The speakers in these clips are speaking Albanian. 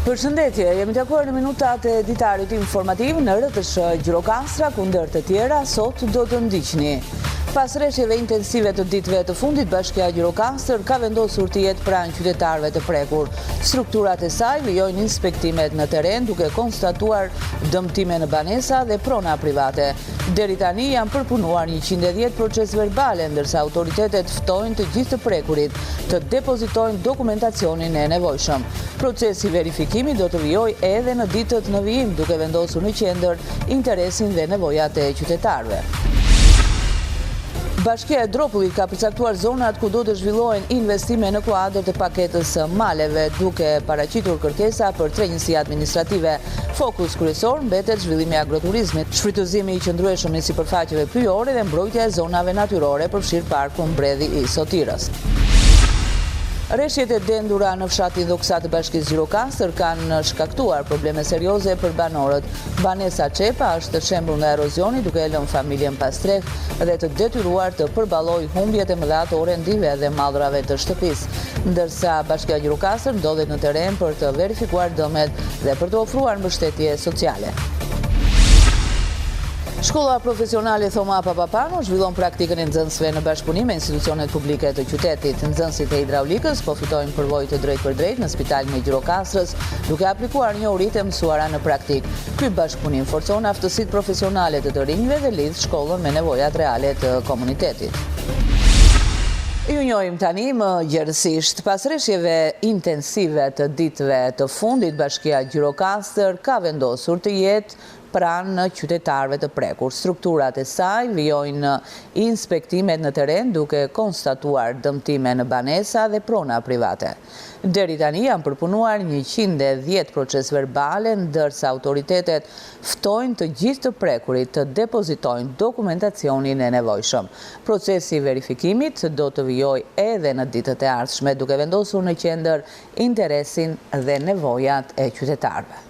Përshëndetje, jemi takuar në minutat e ditarit informativ në RTS Gjirokastra, kundër të tjera, sot do të ndiqni. Pas rreshjeve intensive të ditëve të fundit, Bashkia Gjirokastër ka vendosur të jetë pranë qytetarëve të prekur. Strukturat e saj vijojnë inspektimet në teren duke konstatuar dëmtime në banesa dhe prona private. Deri tani janë përpunuar 110 proces verbale, ndërsa autoritetet ftojnë të gjithë të prekurit të depozitojnë dokumentacionin e nevojshëm. Procesi verifikimi do të vijojë edhe në ditët në vijim, duke vendosur në qendër interesin dhe nevojat e qytetarëve. Bashkia e Dropullit ka përcaktuar zonat ku do të zhvillohen investime në kuadër të paketës së maleve, duke paraqitur kërkesa për 3 njësi administrative. Fokus kryesor mbetet zhvillimi i agroturizmit, shfrytëzimi i qëndrueshëm i sipërfaqeve pyjore dhe mbrojtja e zonave natyrore, përfshirë parkun Mbredhi i Sotirës. Rreshjet e dendura në fshatin Dhoksa të Bashkisë Gjirokastër kanë shkaktuar probleme serioze për banorët. Vanesa Çepa është shembull nga erozioni, duke e lënë familjen pa streh dhe të detyruar të përballojë humbjet e mëdha të orëndive dhe mallrave të shtëpisë. Ndërsa Bashkia Gjirokastër ndodhet në teren për të verifikuar dëmet dhe për të ofruar mbështetje sociale. Shkolla profesionale Thoma Papapano zhvillon praktikën e nxënësve në bashkëpunim me institucionet publike të qytetit. Nxënësit e hidraulikës po fitojnë përvojë të drejtë për drejtë në Spitalin e Gjirokastrës, duke aplikuar njohuritë e mësuara në praktik. Ky bashkëpunim forcon aftësitë profesionale të të rinjve dhe lidh shkollën me nevojat reale të komunitetit. Ju njohim tani më gjerësisht. Pas rreshjeve intensive të ditëve të fundit, Bashkia Gjirokastër ka vendosur të jetë pranë në qytetarëve të prekur. Strukturat e saj vijojnë inspektimet në teren duke konstatuar dëmtime në banesa dhe prona private. Deri tani janë përpunuar 110 proces verbale, ndërsa autoritetet ftojnë të gjithë të prekurit të depozitojnë dokumentacionin e nevojshëm. Procesi i verifikimit do të vijojë edhe në ditët e ardhshme, duke vendosur në qendër interesin dhe nevojat e qytetarëve.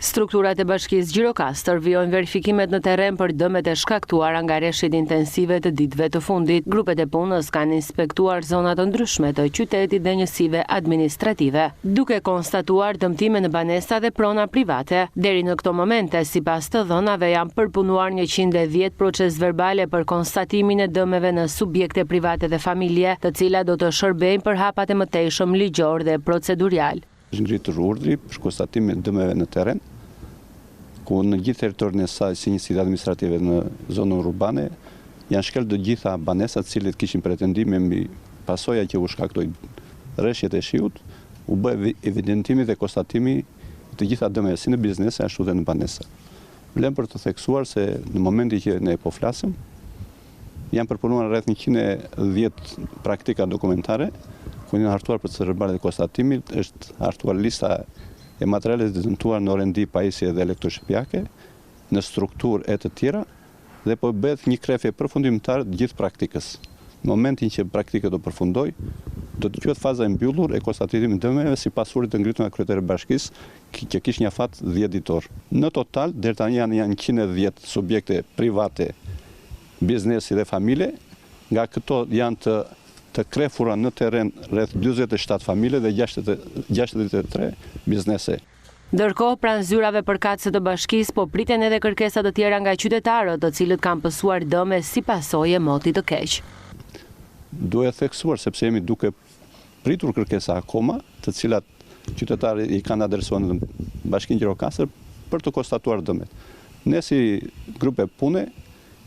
Strukturat e Bashkisë Gjirokastër vijojnë verifikimet në terren për dëmet e shkaktuara nga rreshjet intensive të ditëve të fundit. Grupet e punës kanë inspektuar zona të ndryshme të qytetit dhe njësive administrative, duke konstatuar dëmtime në banesa dhe prona private. Deri në këto momente, sipas të dhënave, janë përpunuar 110 proces verbale për konstatimin e dëmeve në subjekte private dhe familje, të cilat do të shërbejnë për hapat e mëtejshëm ligjor dhe procedurial. Është ngritur urdhri për konstatimin e dëmeve në terren, ku në gjithë territorin e saj si njësitë administrative në zonën urbane janë shkel të gjitha banesat të cilët kishin pretendime mbi pasoja që u shkaktoi rreshjet e shiut, u bë evidentimi dhe konstatimi të gjitha dëmeve si në biznese ashtu dhe në banesa. Vlen për të theksuar se në momentin që ne po flasim, janë përpunuar rreth 110 praktika dokumentare, ku janë hartuar për verbale dhe konstatimit, është hartuar lista e materialet të dëmtuar në orendi, pajisje dhe elektroshtëpiake, në strukturë e të tjera, dhe po bëhet një krefje përfundimtar të gjithë praktikës. Në momentin që praktika do përfundoj, do të quhet faza e mbyllur e konstatimit të dëmeve si pasurit të ngritur nga kryetari i bashkisë, që kishte një afat 10 ditor. Në total, deri tani janë 110 subjekte private, biznesi dhe familje, nga këto janë të krefura në teren rreth 47 familje dhe 63 biznese. Ndërkohë, pranë zyrave përkatëse të bashkisë po priten edhe kërkesa të tjera nga qytetarët, të cilët kanë pësuar dëme si pasojë e motit të keq. Duhet theksuar sepse jemi duke pritur kërkesa akoma, të cilat qytetarët i kanë adresuar në Bashkinë Gjirokastër për të konstatuar dëmet. Ne si grupe pune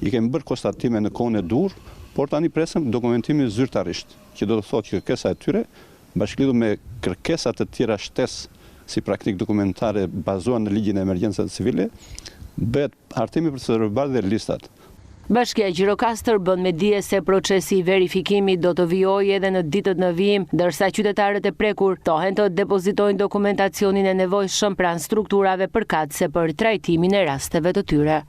i kemi bërë konstatime në kohën e dur, por tani presëm dokumentimin zyrtarisht, që do të thotë që kërkesa e tyre, bashkëlidhur me kërkesat të tjera shtesë si praktik dokumentare bazuar në ligjin e emergjencave civile, bëhet hartimi proceduror verbal dhe listat. Bashkia Gjirokastër bën me dije se procesi i verifikimit do të vijojë edhe në ditët në vijim, ndërsa qytetarët e prekur tohen të depozitojnë dokumentacionin e nevojshëm pranë strukturave përkatëse për trajtimin e rasteve të tyre.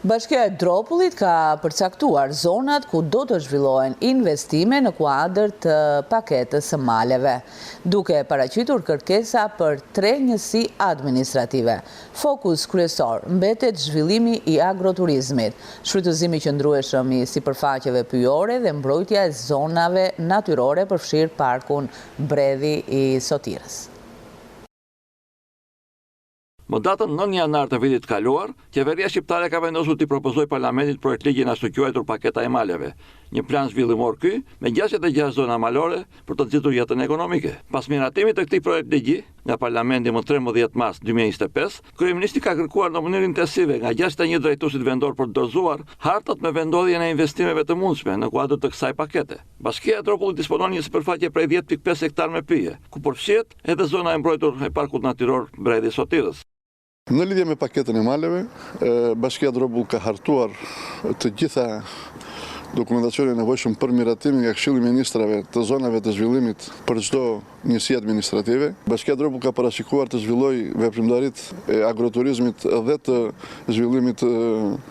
Bashkia e Dropullit ka përcaktuar zonat ku do të zhvillohen investime në kuadër të paketës së maleve, duke paraqitur kërkesa për 3 njësi administrative. Fokus kryesor mbetet zhvillimi i agroturizmit, shfrytëzimi qëndrueshëm i sipërfaqeve pyjore dhe mbrojtja e zonave natyrore përfshirë parkun Bredhi i Sotirës. Më datën 9 janar të vitit kaluar, qeveria shqiptare ka vendosur t'i propozoj parlamentit projekt ligjin ashtu quajtur paketa e maleve, një plan zhvillimor ky me 66 zona malore për të nxitur jetën ekonomike. Pas miratimit të këtij projekt ligji nga parlamenti më 13 mars 2025, kryeministri ka kërkuar në mënyrë intensive nga 61 drejtuesit vendor për të dorëzuar hartat me vendodhjen e investimeve të mundshme në kuadër të kësaj pakete. Bashkia e Dropullit disponon një sipërfaqe prej 10.5 hektar me pyje, ku përfshihet edhe zona e mbrojtur e parkut natyror Bredhi i Sotirës. Në lidhje me paketën e maleve, Bashkia e Dropullit ka hartuar të gjitha dokumentacionin e nevojshëm për miratimin nga Këshilli i Ministrave të zonave të zhvillimit për çdo njësi administrative. Bashkia e Dropullit ka parashikuar të zhvillojë veprimtaritë e agroturizmit dhe të zhvillimit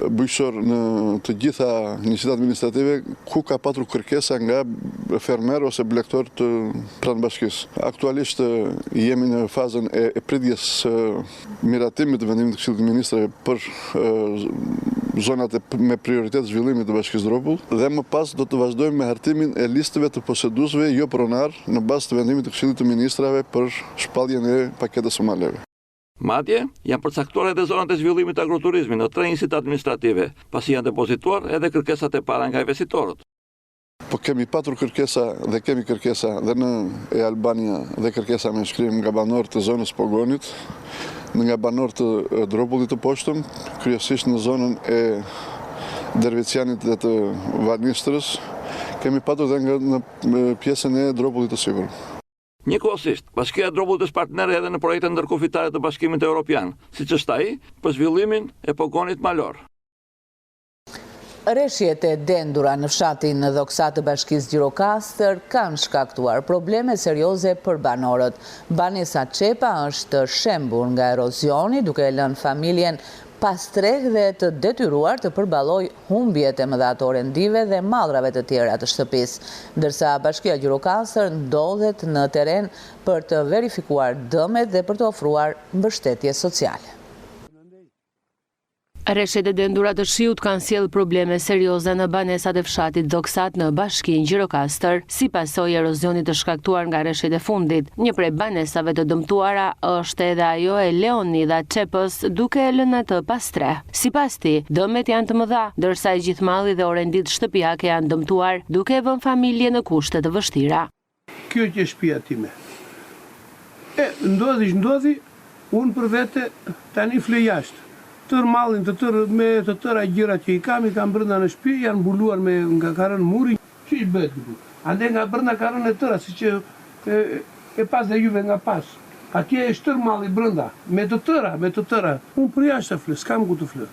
bujqësor në të gjitha njësitë administrative ku ka patur kërkesa nga fermer ose blegtor të pranë bashkisë. Aktualisht jemi në fazën e pritjes miratimit të vendimit të Këshillit të Ministrave për zonat me prioritet zhvillimit të Bashkisë Dropull dhe më pas do të vazhdojmë me hartimin e listëve të poseduesve jo pronar në bazë të vendimit të Këshillit të Ministrave për shpalljen e paketës së maleve. Madje, janë përcaktuar edhe zonat e zhvillimit të agroturizmit në 3 njësitë administrative, pasi janë depozituar edhe kërkesat e para nga investitorët. Po kemi patur kërkesa dhe kemi kërkesa dhe në e Albania dhe kërkesa me shkrim nga banorët të zonës Pogonit, nga banorët të Dropullit të poshtëm, kryesisht në zonën e Dervecianit dhe të Valnistrës, kemi patur dhe nga në pjesën e Dropullit të Sipër. Njëkohësisht, Bashkia e Dropullit është partnere edhe në projekte ndërkufitare të Bashkimit Evropian, siç është ai për zhvillimin e Pogonit malor. Rreshjet e dendura në fshatin Dhoksat të Bashkisë Gjirokastër kanë shkaktuar probleme serioze për banorët. Banesa Çepa është shembull nga erozioni, duke lënë familjen pas treg dhe të detyruar të përballojë humbjet e mëdha të orendive dhe mallrave të tjera të shtëpisë, ndërsa Bashkia Gjirokastër ndodhet në terren për të verifikuar dëmet dhe për të ofruar mbështetje sociale. Rreshtet e dendura të shiut kanë sjellë probleme serioze në banesat e fshatit Dhoksat në Bashkinë Gjirokastër, si pasojë e erozionit të shkaktuar nga rreshtet e fundit. Një prej banesave të dëmtuara është edhe ajo e Leonida Çepës, duke e lënë atë pas tre. Sipas tij, dëmet janë të mëdha, ndërsa i gjithë malli dhe orenditë shtëpiake janë dëmtuar, duke e vënë familje në kushte të vështira. Kjo që është shtëpia time. Ndodhi, unë për vete tani fle jashtë. Tërë mallin me të tëra gjërat që i kam brenda në shtëpi, janë mbuluar nga ka rënë muri. Ç'i bëhet këtu? Ande nga brenda ka rënë e tëra, siç e pas dhe juve nga pas. Atje është tërë malli brenda, me të tëra. Unë për jashtë fle, s'kam ku të fle.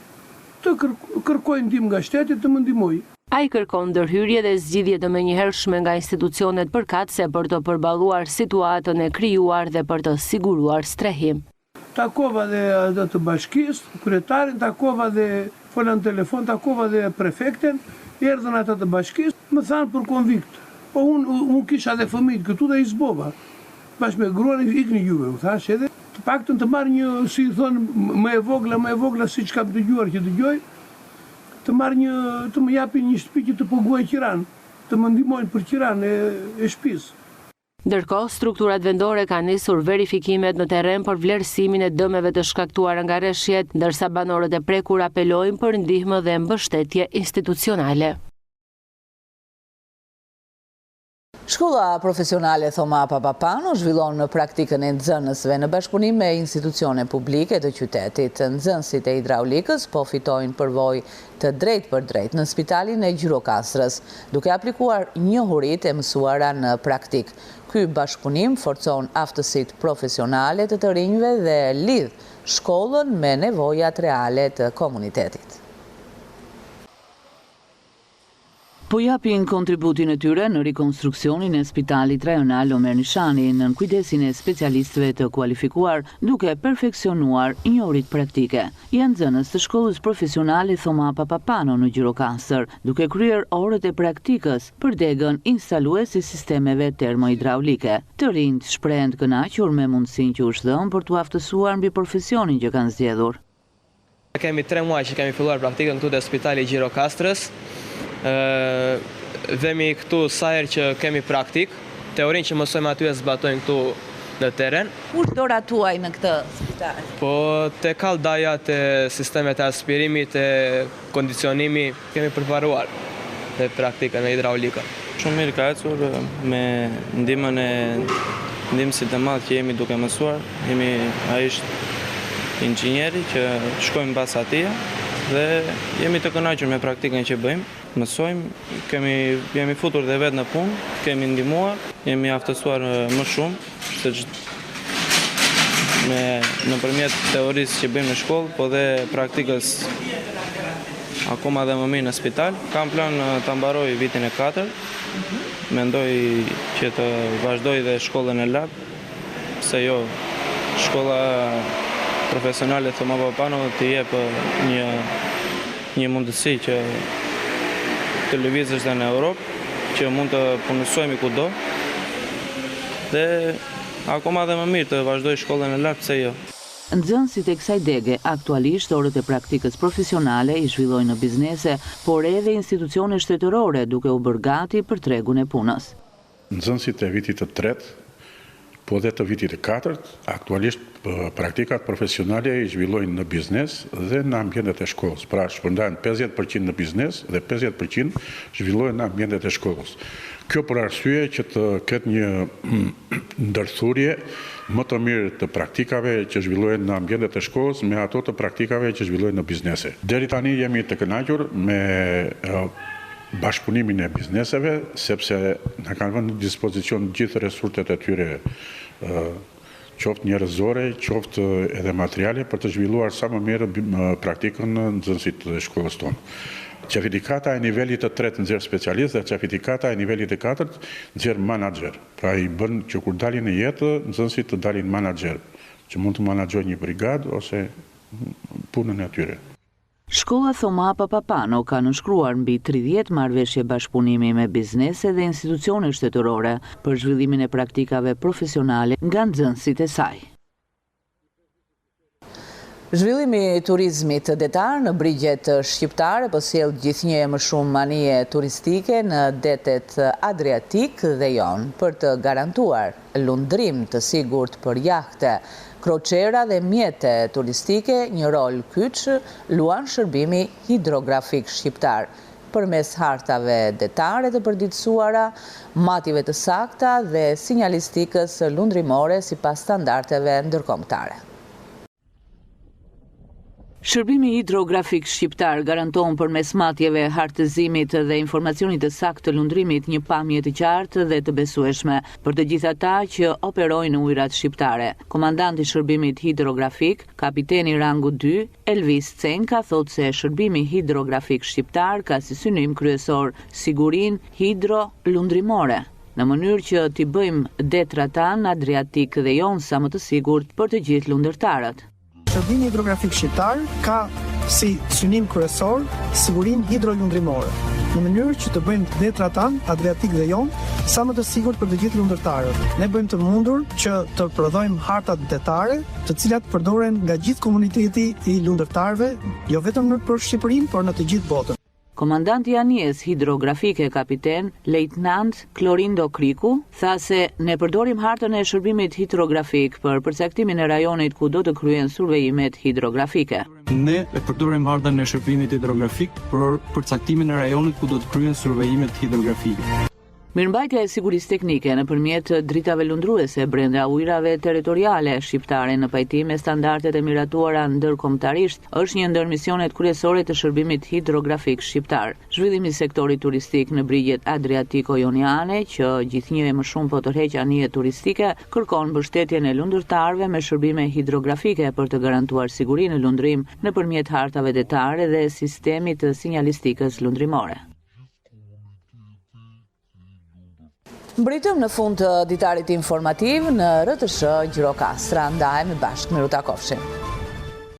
Të kërkoj ndihmë nga shteti të më ndihmojë. Ai kërkon ndërhyrje dhe zgjidhje të menjëhershme nga institucionet përkatëse për të përballuar situatën e krijuar dhe për të siguruar strehim. Takova dhe të bashkisë, kryetarin, takova dhe fola në telefon, takova dhe prefekten, erdhën ata të bashkisë, më thanë për konvikt. Po unë kisha dhe fëmijët këtu dhe i zbova. Bashkë me gruan ikni juve, u thash edhe, të paktën të marrë një, si thonë, më e vogla, si që kam dëgjuar që dëgjoj, të më japin një shtëpi që të paguaj qiran, të më ndihmojnë për qiran e shtëpisë. Ndërkohë, strukturat vendore kanë nisur verifikimet në terren për vlerësimin e dëmeve të shkaktuara nga rreshjet, ndërsa banorët e prekur apelojnë për ndihmë dhe mbështetje institucionale. Shkolla profesionale Thoma Papapano zhvillon praktikën e nxënësve në bashkëpunim me institucione publike të qytetit. Nxënësit e hidraulikës po fitojnë përvojë të drejtë për drejtë në spitalin e Gjirokastrës, duke aplikuar njohuritë e mësuara në praktik. Ky bashkëpunim forcon aftësitë profesionale të rinjve dhe lidh shkollën me nevojat reale të komunitetit. po japin kontributin e tyre në rikonstruksionin e Spitalit Rajonal Omer Nishani në kujdesin e specialistëve të kualifikuar duke perfeksionuar njohuritë praktike. Janë nxënës të shkollës profesionale Thoma Papapano në Gjirokastër, duke kryer orët e praktikës për degën instalues e sistemeve termohidraulike. Të rinjt shprehen të kënaqur me mundësinë që u shndën për t'u aftësuar mbi profesionin që kanë zgjedhur. Kemi 3 muaj që kemi filluar praktikën këtu te Spitali i Gjirokastrës. Vemi këtu sa herë që kemi praktik, teorinë që mësojmë aty e zbatojmë këtu në teren. Kush dorat tuaj në këtë spital? Po te kalldaja, te sistemet e aspirimit, te kondicionimi kemi përparuar te praktikën e hidraulika. Shumë mirë ka ecur me ndihmësit e madh që jemi duke mësuar. Ai është inxhinieri që shkojmë pas atij dhe jemi të kënaqur me praktikën që bëjmë. Mësojmë, jemi futur dhe vetë në punë, kemi ndihmuar, jemi aftësuar më shumë, nëpërmjet teorisë që bëjmë në shkollë, po dhe praktikës akoma dhe më mirë në spital. Kam plan të mbaroj vitin e 4, mendoj që të vazhdoj dhe shkollën e lab, pse jo, shkolla profesionale Thoma Papapano të jep një mundësi që të lëvizësh dhe në Europë, që mund të punësojmë kudo, dhe akoma dhe më mirë të vazhdoj shkollën e lartë, pse jo. Nxënësit e kësaj dege aktualisht orët e praktikës profesionale i zhvillojnë në biznese, por edhe institucione shtetërore duke u bërë gati për tregun e punës. Nxënësit e vitit të 3, po dhe të vitit të 4, aktualisht praktikat profesionale i zhvillojnë në biznes dhe në ambientet e shkollës. Pra shpërndajnë 50% në biznes dhe 50% zhvillojnë në ambientet e shkollës. Kjo për arsye që të ketë një ndërthurje më të mirë të praktikave që zhvillojnë në ambientet e shkollës me ato të praktikave që zhvillojnë në biznese. Deri tani jemi të kënaqur me bashkëpunimin e bizneseve, sepse na kanë vënë në dispozicion gjithë resurset e tyre, qoftë njerëzore, qoftë edhe materiale për të zhvilluar sa më mirë praktikën në nxënësit të shkollës tonë. Certifikata e nivelit të 3 nxjerr specialist dhe certifikata e nivelit të 4 nxjerr menaxher. Pra i bën që kur dalin në jetë, nxënësit të dalin menaxher, që mund të menaxhojnë një brigadë ose punën e tyre. Shkolla Thoma Papapano ka nënshkruar mbi 30 marrëveshje bashkëpunimi me biznese dhe institucione shtetërore për zhvillimin e praktikave profesionale nga nxënësit e saj. Zhvillimi i turizmit detar në brigjet shqiptare po sjell gjithnjë më shumë manie turistike në detet Adriatik dhe Jon për të garantuar lundrim të sigurt për jahte, kroçera dhe mjete turistike. Një rol kyç luan shërbimi hidrografik shqiptar përmes hartave detare të përditësuara, matjeve të sakta dhe sinjalistikës lundrimore sipas standardeve ndërkombëtare. Shërbimi hidrografik shqiptar garanton përmes matjeve, hartëzimit dhe informacionit të saktë të lundrimit një pamje të qartë dhe të besueshme për të gjithë ata që operojnë në ujërat shqiptare. Komandanti i shërbimit hidrografik, kapiteni rangu 2, Elvis Cenka, thotë se shërbimi hidrografik shqiptar ka si synim kryesor sigurinë hidro-lundrimore, në mënyrë që t'i bëjmë detrat tanë Adriatik dhe Jon sa më të sigurt për të gjithë lundërtarët. Shërbimi hidrografik shqiptar ka si synim kryesor sigurinë hidrolundrimore, në mënyrë që të bëjmë detrat tanë Adriatik dhe Jon sa më të sigurt për të gjithë lundërtarët. Ne bëjmë të mundur që të prodhojmë hartat detare, të cilat përdoren nga gjithë komuniteti i lundërtarëve, jo vetëm për Shqipërinë, por në të gjithë botën. Komandanti i anijes hidrografike kapiten Lejtnant Klorindo Kriku tha se ne përdorim hartën e shërbimit hidrografik për përcaktimin e rajonit ku do të kryen survejimet hidrografike. Ne përdorim hartën e shërbimit hidrografik për përcaktimin e rajonit ku do të kryen survejimet hidrografike. Mirëmbajtja e sigurisë teknike nëpërmjet dritave lundruese brenda ujrave territoriale shqiptare në pajtim me standardet e miratuara ndërkombëtarisht është një ndër misionet kryesore të shërbimit hidrografik shqiptar. Zhvillimi i sektorit turistik në brigjet adriatiko-joniane, që gjithnjë më shumë po tërheq anije turistike, kërkon mbështetjen e lundërtarëve me shërbime hidrografike për të garantuar sigurinë në lundrim nëpërmjet hartave detare dhe sistemit të sinjalistikës lundrimore. Mbritëm në fund të ditarit informativ në RTS Gjirokastra. Ndahemi bashkë, miru takofshim.